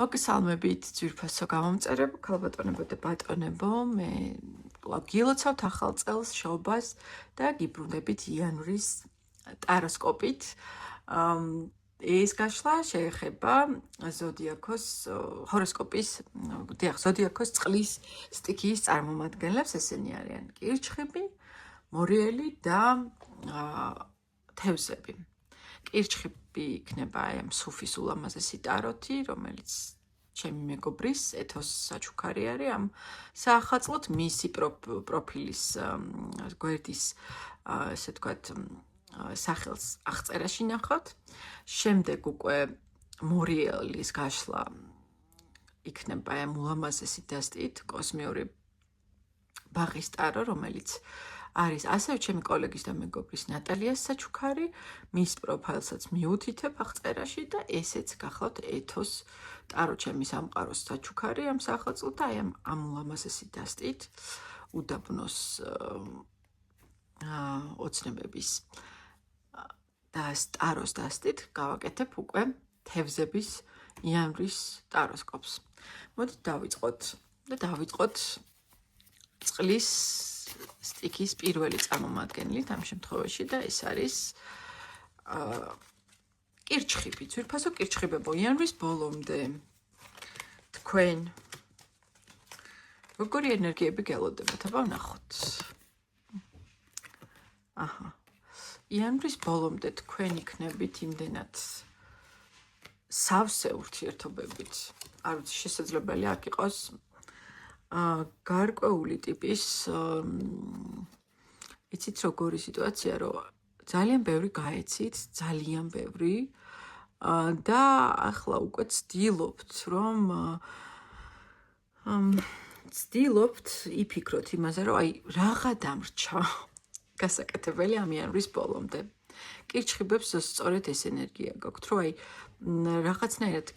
მოგესალმებით ძვირფასო გამომწერებო, ქალბატონებო და ბატონებო, მე გილოცავთ ახალ წელს, შობას და გიბრუნდებით იანვრის ტაროსკოპით. ეს გაშლა შეეხება ზოდიაქოს ჰოროსკოპის, ზოდიაქოს წყლის სტიქიის წარმომადგენლებს, ესენი არიან კირჩხიბი, მორიელი და თევზები. კირჩხიბი იქნება აი ამ სუფის ულამაზესი ტაროთი, რომელიც ჩემი მეგობრის ეთოს საჩუქარი არის ამ საახალწლოდ მისი პროფილის გვერდის ესე ვთქვათ სახელს აღწერაში ნახავთ. შემდეგ უკვე მორიელის გაშლა იქნება ამ ულამაზესი დასტით კოსმიური ბაღის ტარო, რომელიც არის ასევე ჩემი კოლეგის და მეგობრის ნატალიას საჩუქარი, მის პროფაილსაც მიუთითებ აღწერაში და ესეც გახლავთ ეთოს ტარო ჩემი სამყაროს საჩუქარი ამ საახალწლოდ და აი ამ ულამაზესი დასტით უდაბნოს ოცნებების და ტაროს დასტით გავაკეთებ უკვე თევზების იანვრის ტაროსკოპს. მოდით დავიწყოთ წყლის სტიქის პირველი წარმომადგენლით ამ შემთხვევაში და ეს არის კირჩხიბი. ძვირფასო კირჩხიბებო, იანვრის ბოლომდე თქვენ როგორი ენერგიები გელოდებათ? აბა ვნახოთ. იანვრის ბოლომდე თქვენ იქნებით იმდენად სავსე ურთიერთობებით. არ ვიცი, შესაძლებელია აქ იყოს გარკვეული ტიპის იცით როგორი სიტუაცია, რომ ძალიან ბევრი გაეცით, ძალიან ბევრი და ახლა უკვე ცდილობთ, რომ იფიქროთ იმაზე, რომ აი რაღა დამრჩა გასაკეთებელი ამ იანვრის ბოლომდე. კირჩხიბებს სწორედ ეს ენერგია გაქვთ, რომ აი რაღაცნაირად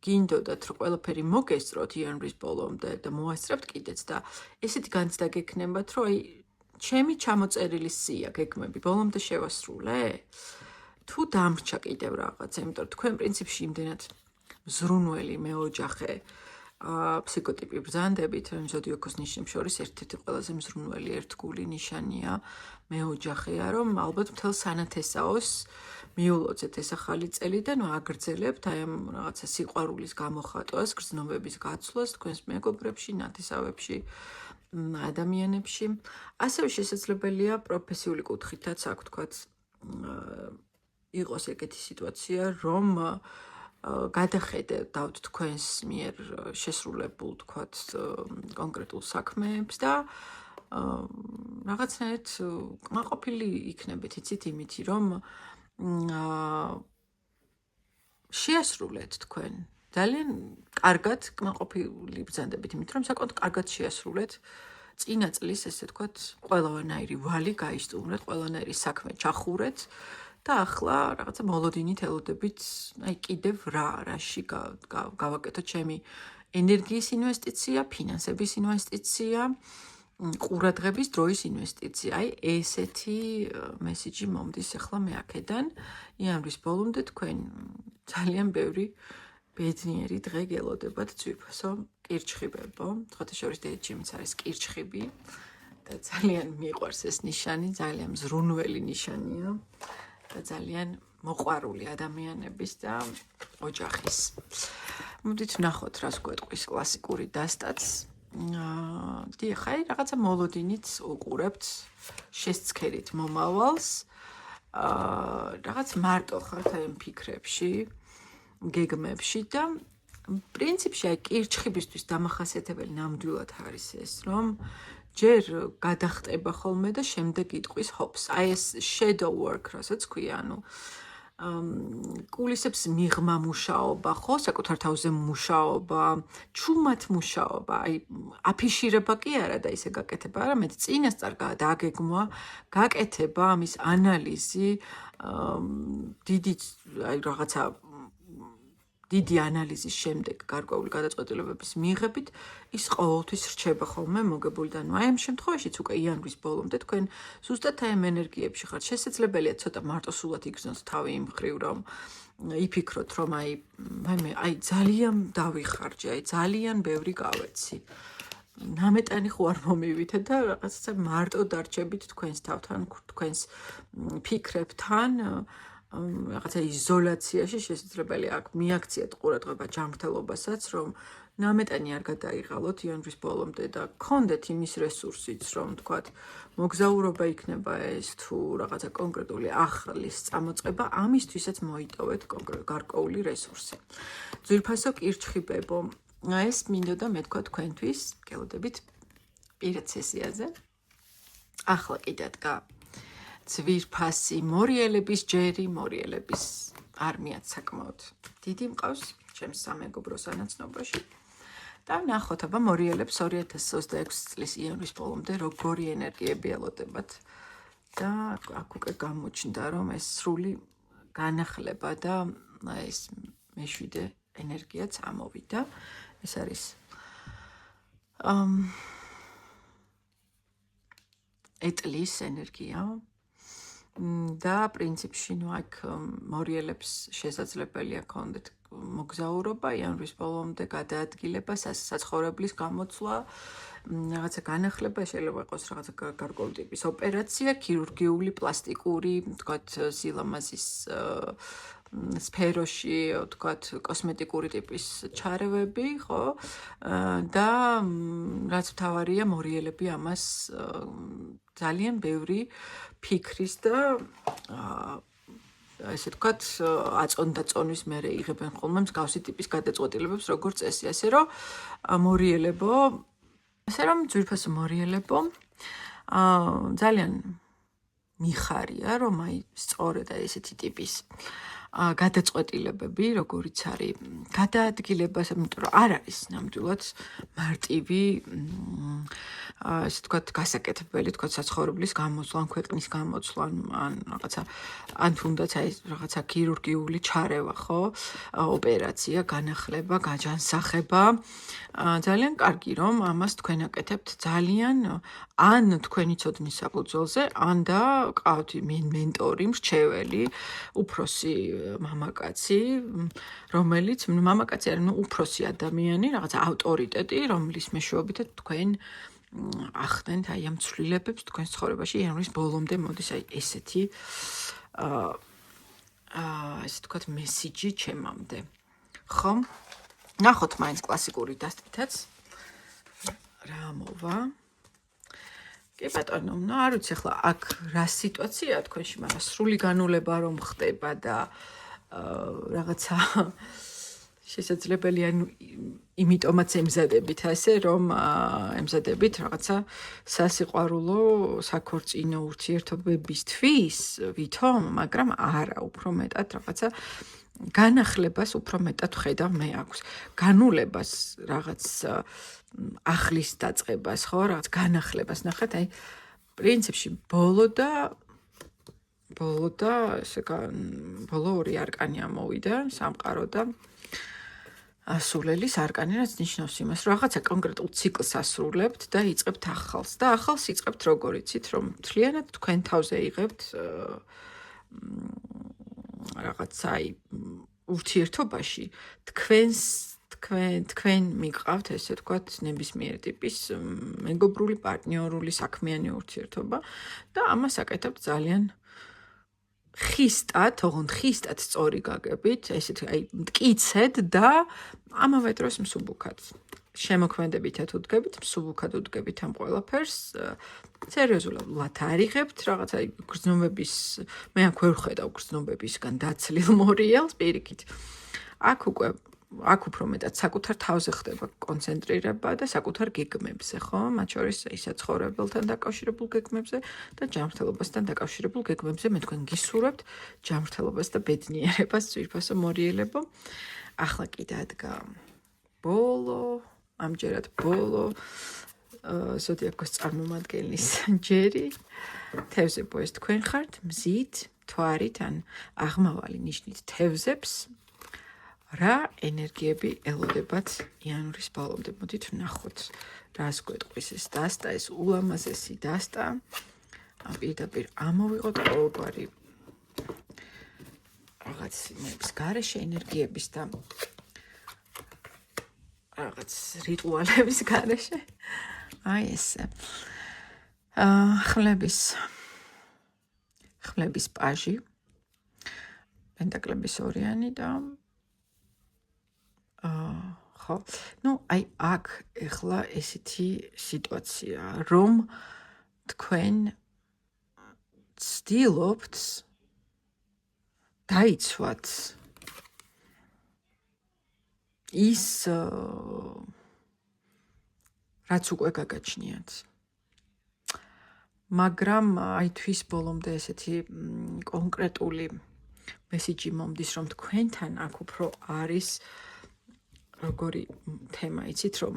გინდოდათ, რომ ყველაფერი მოგესწროთ იანვრის ბოლომდე და მოასწრებთ კიდეც და ესეთი განცდა გექნებათ, რომ აი ჩემი ჩამოწერილი სია გეგმები ბოლომდე შევასრულე? თუ დამრჩა კიდევ რაღაცა, იმიტომ რომ თქვენ პრინციპში იმდენად მზრუნველი მეოჯახე ფსიქოტიპი ბრძანდებით, რომ ზოდიაქოს ნიშნებს შორის ერთ-ერთი ყველაზე მზრუნველი ერთგული ნიშანია მეოჯახეა, რომ ალბათ მთელ სანათესაოს მიულოცეთ ეს ახალი წელი და აგრძელებთ აი ამ რაღაცა სიყვარულის გამოხატვას, გრძნობების გაცვლას თქვენს მეგობრებში, ნათესავებში, ადამიანებში. ასევე შესაძლებელია პროფესიული კუთხითაც, აქ ვთქვათ, იყოს ეგეთი სიტუაცია, რომ გადახედავთ თქვენს მიერ შესრულებულ, თქვათ, კონკრეტულ საქმეებს და რაღაცნაირად კმაყოფილი იქნებით, იცით, იმითი, რომ შეასრულეთ თქვენ. ძალიან კარგად კმაყოფილი ბრძანდებით, იმით, რომ საკმაოდ კარგად შეასრულეთ წინა წლის, ესე ვთქვათ, ყველანაირი ვალი გაისტუმრეთ, ყველანაირი საქმე ჩახურეთ. და ახლა რაღაცა მოლოდინით ელოდებით, აი კიდევ რაში გავაკეთოთ ჩემი ენერგიის ინვესტიცია, ფინანსების ინვესტიცია, ყურადღების დროის ინვესტიცია. აი ესეთი მესიჯი მომდის ახლა მე აქედან. იანვრის ბოლომდე თქვენ ძალიან ბევრი ბედნიერი დღე გელოდებათ ძვირფასო კირჩხიბებო. სხვათა შორის დედაჩემიც არის კირჩხიბი და ძალიან მიყვარს ეს ნიშანი, ძალიან მზრუნველი ნიშანია. და ძალიან მოყვარული ადამიანების და ოჯახის. მოდით ვნახოთ, რას გვეტყვის კლასიკური დასტაც. დიახ, აი რაღაცა მოლოდინით უყურებთ, შესცქერით მომავალს. რაღაც მარტო ხართ აი ამ ფიქრებში, გეგმებში და პრინციპში აი კირჩხიბისთვის დამახასიათებელი ნამდვილად არის ეს, რომ ჯერ გადახტება ხოლმე და შემდეგ იტყვის ჰოპს. აი ეს shadow work, რასაც ქვია, ანუ კულისებს მიღმა მუშაობა, ხო, საკუთარ თავზე მუშაობა, ჩუმად მუშაობა, აი აფიშირება კი არა და ისე გაკეთება, არამედ წინასწარ დაგეგმვა, გაკეთება, ამის ანალიზი, დიდი აი რაღაცა დიდი ანალიზის შემდეგ გარკვეული გადაწყვეტილებების მიღებით ის ყოველთვის რჩება ხოლმე მოგებულიდან. აი ამ შემთხვევაშიც უკვე იანვრის ბოლომდე თქვენ ზუსტად აი ამ ენერგიებში ხართ. შესაძლებელია ცოტა მარტოსულად იგრძნოთ თავი იმ მხრივ, რომ იფიქროთ, რომ აი ძალიან დავიხარჯე, აი ძალიან ბევრი გავეცი. ნამეტანი ხო არ მომივიდეთ და რაღაცა მარტო დარჩებით თქვენს თავთან, თქვენს ფიქრებთან, რაღაცა იზოლაციაში შესაძლებელია აქ მიაქციათ ყურადღება ჯანმრთელობასაც, რომ ნამეტანი არ გადაიღალოთ იანვრის ბოლომდე და გქონდეთ იმის რესურსიც, რომ თქვათ მოგზაურობა იქნება ეს თუ რაღაცა კონკრეტული ახლის წამოწყება, ამისთვისაც მოიტოვეთ გარკვეული რესურსი. ძვირფასო კირჩხიბებო, ეს მინდოდა მეთქვა თქვენთვის, გელოდებით პირად სესიაზე. ახლა კი დადგა ძვირფასი მორიელების ჯერი, მორიელების არმიაც საკმაოდ დიდი მყავს ჩემს სამეგობრო სანაცნობოში. და ნახოთ, აბა მორიელებს 2026 წლის იანვრის ბოლომდე როგორი ენერგიები ელოდებათ. და აქ უკვე გამოჩნდა, რომ ეს სრული განახლება და ეს მეშვიდე ენერგიაც ამოვიდა. ეს არის ეტლის ენერგია. და პრინციპში ნუ აქ მორიელებს შესაძლებელია ქონდეთ მოგზაურობა იანვრის ბოლომდე გადაადგილება საცხოვრებლის გამოცვლა რაღაცა განახლება შეიძლება იყოს რაღაცა გარკვეული ტიპის ოპერაცია ქირურგიული პლასტიკური თქვათ სილამაზის სფეროში თქვათ კოსმეტიკური ტიპის ჩარევები ხო და რაც მთავარია მორიელები ამას ძალიან ბევრი ფიქრის და ესე ვთქვათ, აწონდაწონვის მერე იღებენ ხოლმე მსგავსი ტიპის გადაწყვეტილებებს, როგორც წესი, ასე რომ მორიელებო, ასე რომ ძვირფასო მორიელებო, ძალიან მიხარია, რომ აი სწორედ ესეთი ტიპის გადაწყვეტილებები, როგორიც არის გადაადგილებას, იმიტომ რომ არ არის ნამდვილად მარტივი ესე ვთქვათ, გასაკეთებელი, თქვათ, საცხოვრებლის გამოცვლა, ქვეყნის გამოცვლა, ან რაღაცა, ან თუნდაც აი რაღაცა ქირურგიული ჩარევა, ხო? ოპერაცია, განახლება, გაჯანსაღება. ძალიან კარგი, რომ ამას თქვენ აკეთებთ ძალიან ან თქვენი ცოდნის საფუძველზე, ან და ყავთ მენტორი, მრჩეველი, უფროსი მამაკაცი, რომელიც მამაკაცი არის, უფროსი ადამიანი, რაღაცა ავტორიტეტი, რომლის მეშვეობითაც თქვენ ახდენთ აი ამ ცვლილებებს თქვენს ცხოვრებაში იანვრის ბოლომდე მოდის აი ესეთი ესე ვთქვათ მესიჯი ჩემამდე. ხო? ნახოთ მაინც კლასიკური დასტითაც რა მოვა. კი ბატონო, არ ვიცი ახლა აქ რა სიტუაციაა თქვენში, მაგრამ სრული განულება რომ ხდება და რაღაცა შესაძლებელია იმიტომაც ემზადებით ასე რომ ემზადებით რაღაცა სასიყვარულო საქორწინო ურთიერთობებისთვის ვითომ, მაგრამ არა, უფრო მეტად რაღაცა განახლებას უფრო მეტად ხედავ მე აქვს. განულებას რაღაც ახლის დაწყებას, ხო, რაღაც განახლებას ნახეთ, აი პრინციპში ბოლო ესე ბოლო ორი არკანი ამოვიდა, სამყარო და ასულელის არკანი, რაც ნიშნავს იმას, რომ რაღაცა კონკრეტულ ციკლს ასრულებთ და იწყებთ ახალს. და ახალს იწყებთ როგორ იცით, რომ მთლიანად თქვენ თავზე იღებთ რაღაცა აი ურთიერთობაში თქვენ მიყავთ ესე ვთქვათ ნებისმიერ ტიპის მეგობრული, პარტნიორული, საქმიანი ურთიერთობა და ამას აკეთებთ ძალიან ხისტად, ოღონდ ხისტად სწორი გაგებით, ესეთ აი მტკიცედ და ამავე დროს მსუბუქად. შემოქმედებითად უდგებით, მსუბუქად უდგებით ამ ყველაფერს, სერიოზულად არიღებთ რაღაცა გრძნობების, მე აქ ვერ ვხედავ გრძნობებისგან დაცლილ მორიელს პირიქით. აქ უფრო მეტად საკუთარ თავზე ხდება კონცენტრირება და საკუთარ გეგმებზე, ხო? მათ შორის საცხოვრებელთან დაკავშირებულ გეგმებზე და ჯანმრთელობასთან დაკავშირებულ გეგმებზე მე თქვენ გისურვებთ ჯანმრთელობას და ბედნიერებას, ძვირფასო მორიელებო. ახლა კი დადგა ბოლო, ამჯერად ბოლო ზოდიაქოს წარმომადგენლის ჯერი. თევზებო ეს თქვენ ხართ, მზით, მთვარით ან აღმავალი ნიშნით თევზებს. რა ენერგიები ელოდებათ იანვრის ბოლომდე. მოდით ვნახოთ, რას გვეტყვის ეს დასტა, ეს ულამაზესი დასტა. პირდაპირ ამოვიღოთ ყოველგვარი რაღაც იმების გარეშე ენერგიების და რაღაც რიტუალების გარეშე. აი ესე. ხლების პაჟი, პენტაკლების ორიანი და ხო, აი აქ ეხლა ესეთი სიტუაცია, რომ თქვენ ცდილობთ დაიცვათ ის რაც უკვე გაგაჩნიათ. მაგრამ აი თვის ბოლომდე ესეთი კონკრეტული მესიჯი მომდის, რომ თქვენთან აქ უფრო არის როგორი თემა, იცით, რომ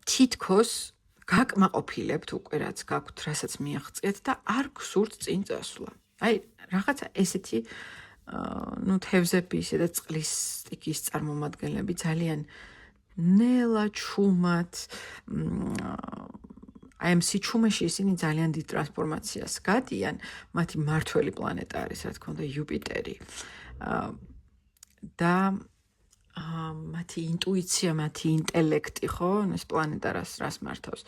თითქოს გაკმაყოფილებთ უკვე რაც გაქვთ, რასაც მიაღწიეთ და არ გსურთ წინ წასვლა. აი რაღაცა ესეთი თევზები და წყლის სტიქის წარმომადგენლები ძალიან ნელა ჩუმად აი ამ სიჩუმეში ისინი ძალიან დიდ ტრანსფორმაციას გადიან. მათი მმართველი პლანეტა არის, რა თქმა უნდა, იუპიტერი. და მათი ინტუიცია, მათი ინტელექტი, ხო, ეს პლანეტა რას მართავს?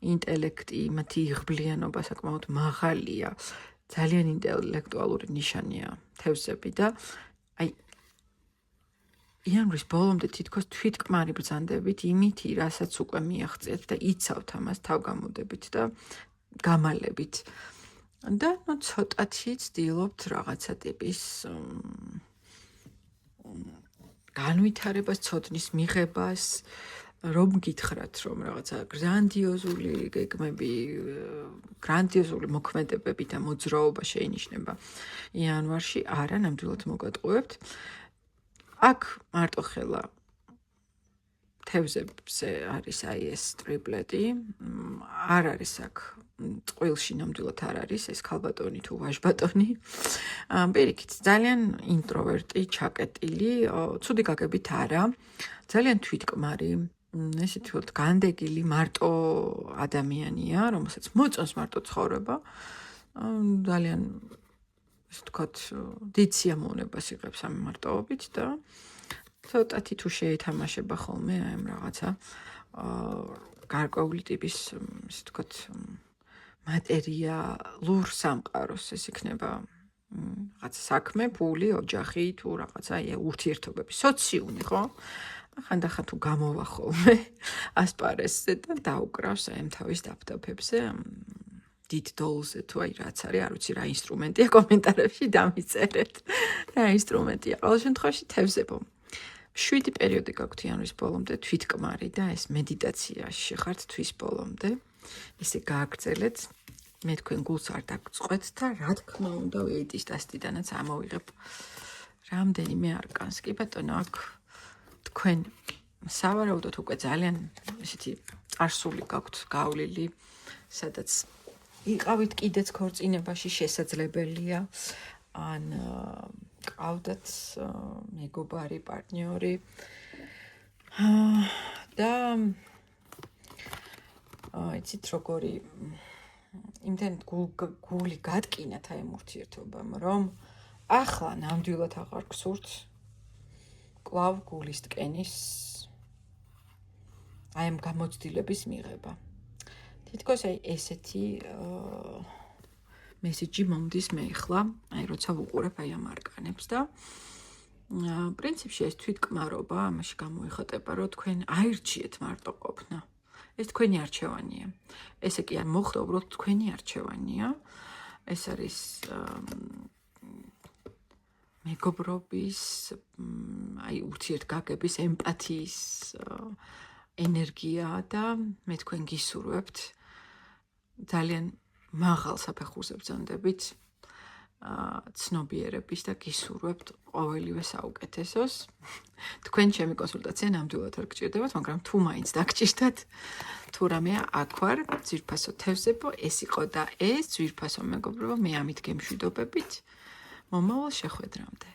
ინტელექტი, მათი იღბლიანობა საკმაოდ მაღალია. ძალიან ინტელექტუალური ნიშანია თევზები და აი იანვრის ბოლომდე თითქოს თვითკმარი ბრძანდებით იმითი, რასაც უკვე მიაღწიეთ და იცავთ ამას თავგამოდებით და გამალებით. და ცოტათი ცდილობთ რაღაცა ტიპის განვითარებას, ცოდნის მიღებას, რომ გითხრათ, რომ რაღაცა გრანდიოზული გეგმები, გრანდიოზული მოქმედებები და მოძრაობა შეინიშნება იანვარში, არა, ნამდვილად მოგატყუებთ. აქ მარტო ხელა თევზებზე არის აი ეს ტრიპლეტი, არ არის აქ წყვილში ნამდვილად არ არის ეს ქალბატონი თუ ვაჟბატონი. პირიქით, ძალიან ინტროვერტი, ჩაკეტილი, ცუდი გაგებით არა, ძალიან თვითკმარი, ესეთი ვთქვათ, განდეგილი, მარტო ადამიანია, რომელსაც მოწონს მარტო ცხოვრება. ძალიან ესე ვთქვათ, დიდ სიამოვნებას იღებს ამ მარტოობით და ცოტათი თუ შეეთამაშება ხოლმე აი ამ რაღაცა გარკვეული ტიპის ესე ვთქვათ მატერიალურ სამყაროს, ეს იქნება რაღაც საქმე, ფული, ოჯახი თუ რაღაცა ურთიერთობები, სოციუმი, ხო? ხანდახან თუ გამოვა ხოლმე ასპარესზე და დაუკრავს აი ამ თავის დაფდაფებზე, დიდ დოლზე თუ აი რაც არის, არ ვიცი რა ინსტრუმენტია, კომენტარებში დამიწერეთ. რა ინსტრუმენტია? ყოველ შემთხვევაში თევზებო. 7 პერიოდი გაქვთ იანვრის ბოლომდე თვითკმარი და ეს მედიტაციაში ხართ თვის ბოლომდე. ესე გააგრძელეთ. მე თქვენ გულს არ დაგწყვეთ და რა თქმა უნდა ვეიტის დასტიდანაც ამოვიღებ რამდენიმე არკანს. კი ბატონო, აქ თქვენ სავარაუდოდ უკვე ძალიან ესეთი წარსული გაქვთ გავლილი, სადაც იყავით კიდეც ქორწინებაში, შესაძლებელია, ან ყავდათ მეგობარი, პარტნიორი და იცით როგორი იმდენ გული გატკინათ აი ამ ურთიერთობამ, რომ ახლა ნამდვილად აღარ გსურთ კვლავ გულის ტკენის აი ამ გამოცდილების მიღება. თითქოს აი ესეთი მესიჯი მომდის მე ახლა, აი როცა ვუყურებ აი ამ არკანებს და პრინციპში ეს თვითკმარობა ამაში გამოიხატება, რომ თქვენ აირჩიეთ მარტო ყოფნა. ეს თქვენი არჩევანია. ესე კი არ მოხდა, უბრალოდ თქვენი არჩევანია. ეს არის მეგობრობის, აი ურთიერთგაგების, ემპათიის ენერგია და მე თქვენ გისურვებთ ძალიან მაღალ საფეხურზე ბრძანდებით ცნობიერების და გისურვებთ ყოველივე საუკეთესოს. თქვენ ჩემი კონსულტაცია ნამდვილად არ გჭირდებათ, მაგრამ თუ მაინც დაგჭირდათ, თუ რამეა აქ ვარ, ძვირფასო თევზებო, ეს იყო და ეს ძვირფასო მეგობრებო, მე ამით გემშვიდობებით. მომავალ შეხვედრამდე.